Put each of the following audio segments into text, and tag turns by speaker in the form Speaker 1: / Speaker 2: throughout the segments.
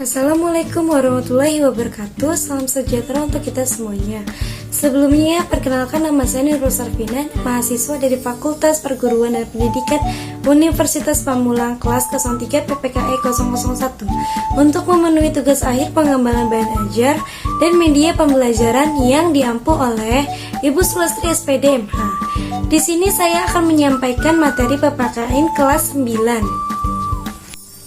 Speaker 1: Assalamualaikum warahmatullahi wabarakatuh. Salam sejahtera untuk kita semuanya. Sebelumnya, perkenalkan nama saya Nurul Sarfina, mahasiswa dari Fakultas Perguruan dan Pendidikan Universitas Pamulang, kelas 03 PPKE 001, untuk memenuhi tugas akhir pengembangan bahan ajar dan media pembelajaran yang diampu oleh Ibu Sulastri SPD MH. Di sini saya akan menyampaikan materi PPKN kelas 9.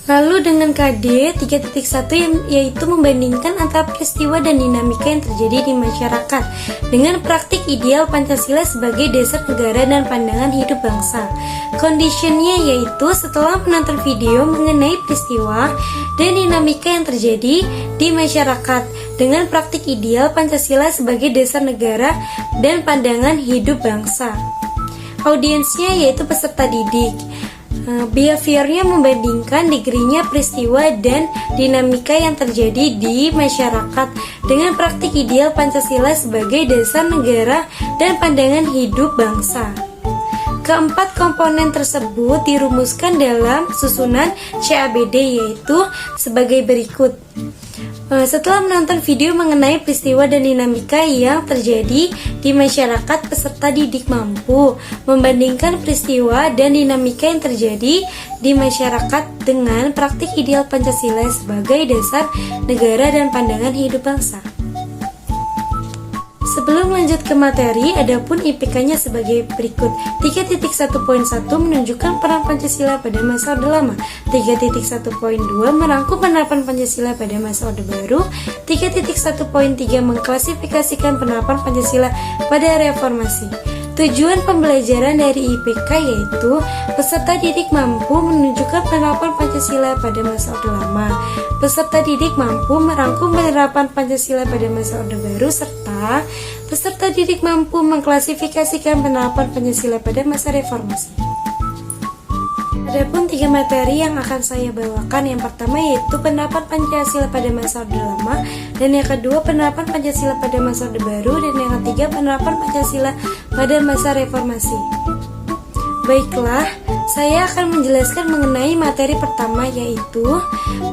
Speaker 1: Lalu dengan KD 3.1 yaitu membandingkan antara peristiwa dan dinamika yang terjadi di masyarakat dengan praktik ideal Pancasila sebagai dasar negara dan pandangan hidup bangsa. Conditionnya yaitu setelah menonton video mengenai peristiwa dan dinamika yang terjadi di masyarakat dengan praktik ideal Pancasila sebagai dasar negara dan pandangan hidup bangsa. Audiensnya yaitu peserta didik. Behaviornya membandingkan degrinya peristiwa dan dinamika yang terjadi di masyarakat dengan praktik ideal Pancasila sebagai dasar negara dan pandangan hidup bangsa. Keempat komponen tersebut dirumuskan dalam susunan CABD yaitu sebagai berikut. Setelah menonton video mengenai peristiwa dan dinamika yang terjadi di masyarakat, peserta didik mampu membandingkan peristiwa dan dinamika yang terjadi di masyarakat dengan praktik ideal Pancasila sebagai dasar negara dan pandangan hidup bangsa. Sebelum lanjut ke materi, adapun IPK-nya sebagai berikut. 3.1.1 menunjukkan peran Pancasila pada masa Orde Lama. 3.1.2 merangkum penerapan Pancasila pada masa Orde Baru. 3.1.3 mengklasifikasikan penerapan Pancasila pada reformasi. Tujuan pembelajaran dari IPK yaitu peserta didik mampu menunjukkan penerapan Pancasila pada masa Orde Lama. Peserta didik mampu merangkum penerapan Pancasila pada masa Orde Baru, serta peserta didik mampu mengklasifikasikan penerapan Pancasila pada masa reformasi. Adapun 3 materi yang akan saya bawakan, yang pertama yaitu penerapan Pancasila pada masa Orde Lama, dan yang kedua penerapan Pancasila pada masa Orde Baru, dan yang ketiga penerapan Pancasila pada masa reformasi. Baiklah, saya akan menjelaskan mengenai materi pertama yaitu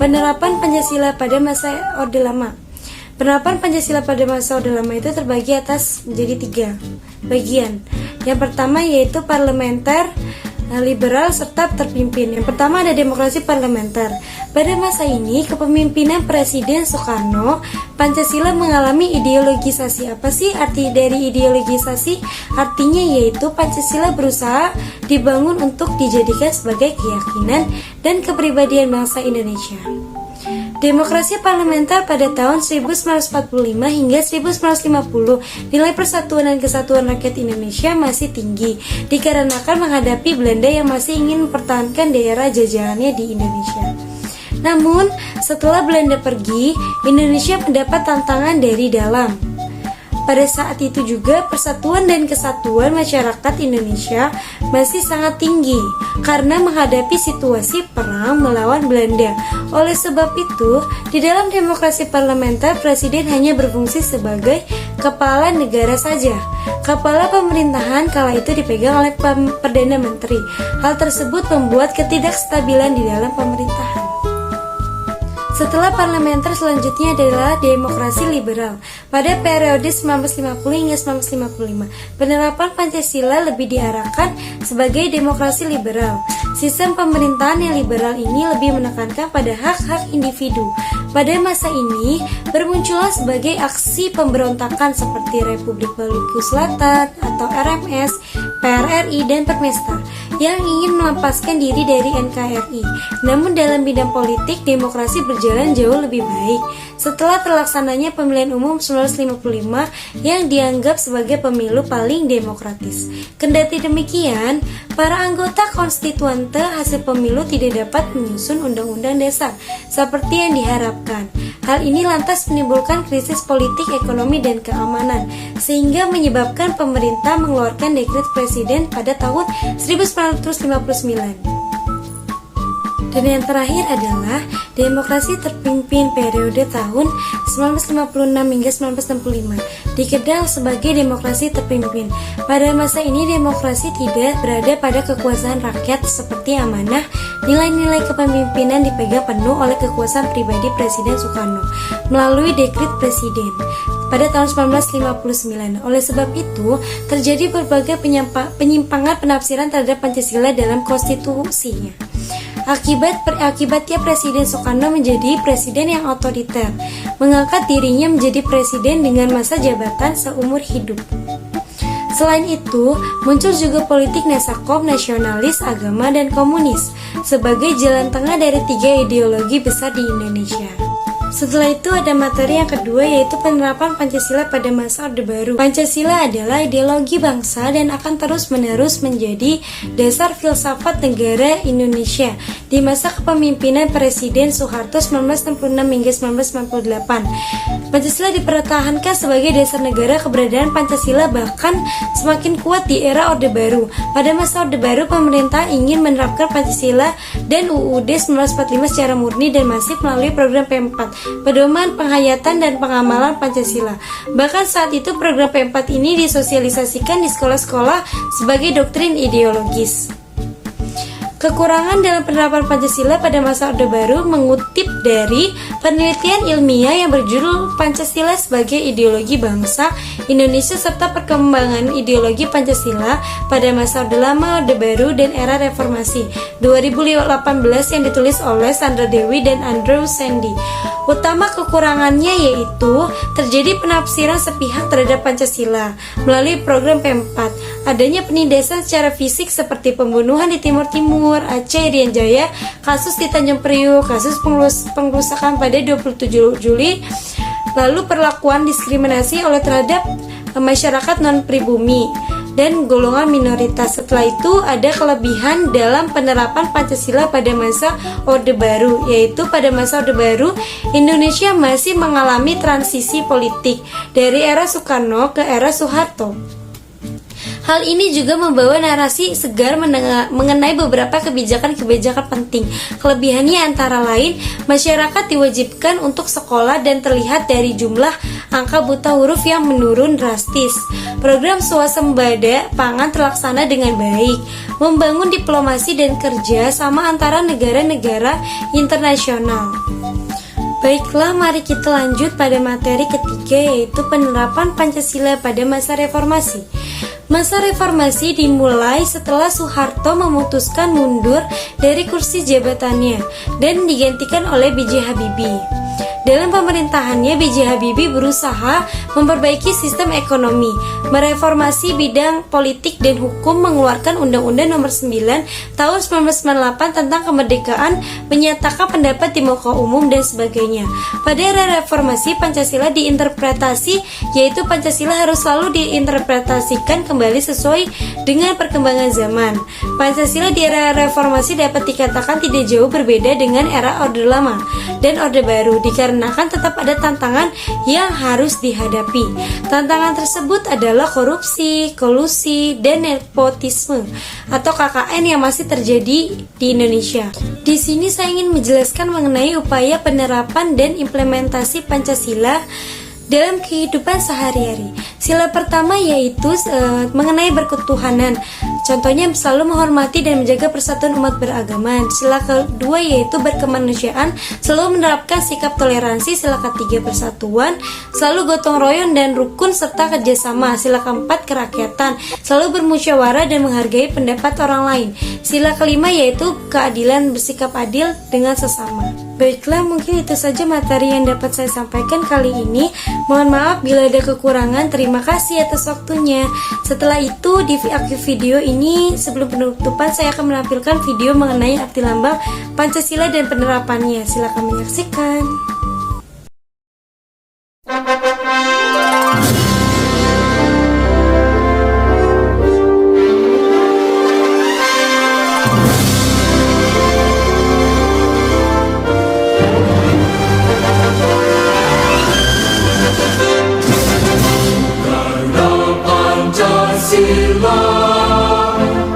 Speaker 1: penerapan Pancasila pada masa Orde Lama. Penerapan Pancasila pada masa Orde Lama itu terbagi atas menjadi 3 bagian. Yang pertama yaitu parlementer, liberal, serta terpimpin. Yang pertama ada demokrasi parlementer. Pada masa ini, kepemimpinan Presiden Soekarno, Pancasila mengalami ideologisasi. Apa sih arti dari ideologisasi? Artinya yaitu Pancasila berusaha dibangun untuk dijadikan sebagai keyakinan dan kepribadian bangsa Indonesia. Demokrasi parlementer pada tahun 1945 hingga 1950, nilai persatuan dan kesatuan rakyat Indonesia masih tinggi dikarenakan menghadapi Belanda yang masih ingin mempertahankan daerah jajahannya di Indonesia. Namun, setelah Belanda pergi, Indonesia mendapat tantangan dari dalam. Pada saat itu juga persatuan dan kesatuan masyarakat Indonesia masih sangat tinggi karena menghadapi situasi perang melawan Belanda. Oleh sebab itu, di dalam demokrasi parlementer, presiden hanya berfungsi sebagai kepala negara saja. Kepala pemerintahan kala itu dipegang oleh Perdana Menteri. Hal tersebut membuat ketidakstabilan di dalam pemerintahan. Setelah parlementer, selanjutnya adalah demokrasi liberal. Pada periode 1950 hingga 1955, penerapan Pancasila lebih diarahkan sebagai demokrasi liberal. Sistem pemerintahan yang liberal ini lebih menekankan pada hak-hak individu. Pada masa ini, bermuncullah sebagai aksi pemberontakan seperti Republik Maluku Selatan atau RMS, PRRI, dan Permesta yang ingin melepaskan diri dari NKRI. Namun dalam bidang politik, demokrasi berjalan jauh lebih baik setelah terlaksananya pemilihan umum 1955 yang dianggap sebagai pemilu paling demokratis. Kendati demikian, para anggota konstituante hasil pemilu tidak dapat menyusun undang-undang dasar seperti yang diharapkan. Hal ini lantas menimbulkan krisis politik, ekonomi, dan keamanan, sehingga menyebabkan pemerintah mengeluarkan dekret presiden pada tahun 1959. Dan yang terakhir adalah demokrasi terpimpin periode tahun 1956 hingga 1965, dikenal sebagai demokrasi terpimpin. Pada masa ini demokrasi tidak berada pada kekuasaan rakyat seperti amanah, nilai-nilai kepemimpinan dipegang penuh oleh kekuasaan pribadi Presiden Soekarno melalui dekret Presiden pada tahun 1959. Oleh sebab itu, terjadi berbagai penyimpangan penafsiran terhadap Pancasila dalam konstitusinya. Akibatnya Presiden Soekarno menjadi presiden yang otoriter, mengangkat dirinya menjadi presiden dengan masa jabatan seumur hidup. Selain itu, muncul juga politik nesakop, nasionalis, agama, dan komunis sebagai jalan tengah dari tiga ideologi besar di Indonesia. Setelah itu ada materi yang kedua, yaitu penerapan Pancasila pada masa Orde Baru. Pancasila adalah ideologi bangsa dan akan terus-menerus menjadi dasar filsafat negara Indonesia di masa kepemimpinan Presiden Soeharto 1966 hingga 1998. Pancasila dipertahankan sebagai dasar negara. Keberadaan Pancasila bahkan semakin kuat di era Orde Baru. Pada masa Orde Baru, pemerintah ingin menerapkan Pancasila dan UUD 1945 secara murni dan masif melalui program P4, pedoman penghayatan dan pengamalan Pancasila. Bahkan saat itu program P4 ini disosialisasikan di sekolah-sekolah sebagai doktrin ideologis. Kekurangan dalam penerapan Pancasila pada masa Orde Baru mengutip dari penelitian ilmiah yang berjudul Pancasila sebagai Ideologi Bangsa Indonesia serta Perkembangan Ideologi Pancasila pada masa Orde Lama, Orde Baru, dan Era Reformasi 2018 yang ditulis oleh Sandra Dewi dan Andrew Sandy. Utama kekurangannya yaitu terjadi penafsiran sepihak terhadap Pancasila melalui program P4, adanya penindasan secara fisik seperti pembunuhan di Timur Timur, Aceh, Irian Jaya, kasus di Tanjung Priuk, kasus pengrusakan pada 27 Juli, lalu perlakuan diskriminasi oleh terhadap masyarakat non-pribumi dan golongan minoritas. Setelah itu ada kelebihan dalam penerapan Pancasila pada masa Orde Baru, yaitu pada masa Orde Baru Indonesia masih mengalami transisi politik dari era Soekarno ke era Soeharto. Hal ini juga membawa narasi segar mengenai beberapa kebijakan-kebijakan penting. Kelebihannya antara lain, masyarakat diwajibkan untuk sekolah dan terlihat dari jumlah angka buta huruf yang menurun drastis. Program swasembada pangan terlaksana dengan baik, membangun diplomasi dan kerja sama antara negara-negara internasional. Baiklah, mari kita lanjut pada materi ketiga, yaitu penerapan Pancasila pada masa reformasi. Masa reformasi dimulai setelah Soeharto memutuskan mundur dari kursi jabatannya dan digantikan oleh B.J. Habibie. Dalam pemerintahannya, B.J. Habibie berusaha memperbaiki sistem ekonomi, mereformasi bidang politik dan hukum, mengeluarkan Undang-Undang Nomor 9 Tahun 1998 tentang kemerdekaan, menyatakan pendapat di muka umum, dan sebagainya. Pada era reformasi, Pancasila diinterpretasi, yaitu Pancasila harus selalu diinterpretasikan kembali sesuai dengan perkembangan zaman. Pancasila di era reformasi dapat dikatakan tidak jauh berbeda dengan era Orde Lama dan Orde Baru, dikarenakan tetap ada tantangan yang harus dihadapi. Tantangan tersebut adalah korupsi, kolusi, dan nepotisme atau KKN yang masih terjadi di Indonesia. Di sini saya ingin menjelaskan mengenai upaya penerapan dan implementasi Pancasila dalam kehidupan sehari-hari. Sila pertama yaitu mengenai berketuhanan. Contohnya selalu menghormati dan menjaga persatuan umat beragama. Sila kedua yaitu berkemanusiaan, selalu menerapkan sikap toleransi. Sila ketiga persatuan, selalu gotong royong dan rukun serta kerjasama. Sila keempat kerakyatan, selalu bermusyawarah dan menghargai pendapat orang lain. Sila kelima yaitu keadilan, bersikap adil dengan sesama. Baiklah, mungkin itu saja materi yang dapat saya sampaikan kali ini. Mohon maaf bila ada kekurangan. Terima kasih atas waktunya. Setelah itu di akhir video ini, sebelum penutupan, saya akan menampilkan video mengenai arti lambang Pancasila dan penerapannya. Silakan menyaksikan.
Speaker 2: Pancasila,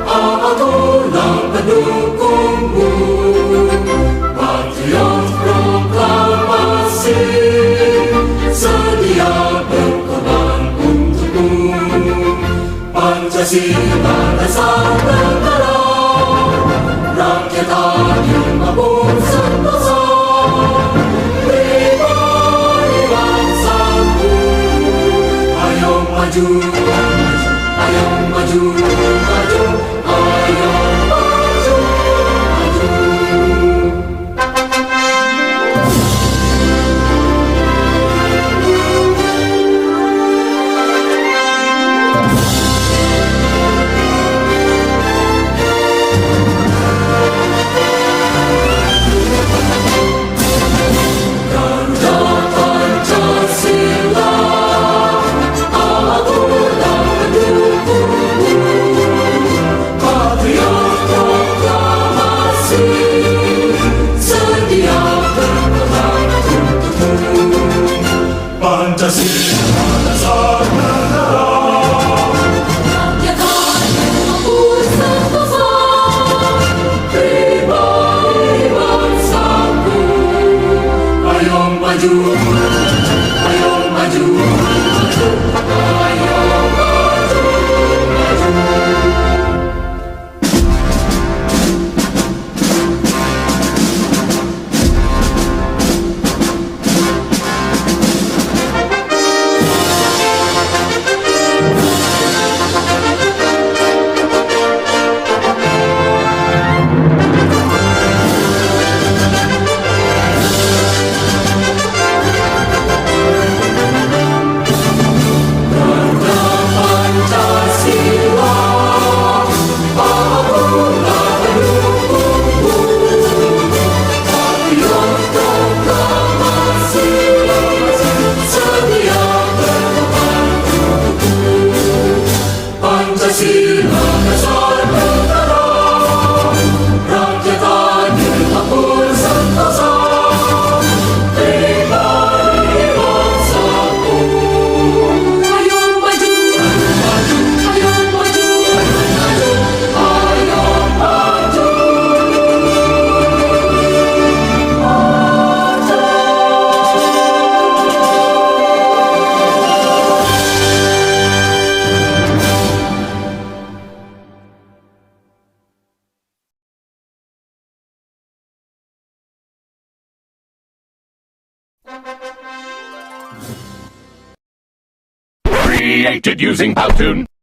Speaker 2: akulah pendukungmu. Pancasila dasar negara, rakyat adil makmur sentosa, pribadi bangsaku. Ayo maju, ayo maju, maju, ayo maju, maju. Pancasila dasar negara, rakyat adil makmur sentosa, pribadi bangsaku. Ayo maju, ayo maju, maju, ayo maju, maju. Pancasila dasar negara, rakyat adil makmur sentosa, pribadi bangsaku. Ayo maju, maju, ayo maju, maju, ayo maju, maju.
Speaker 3: Created using Powtoon.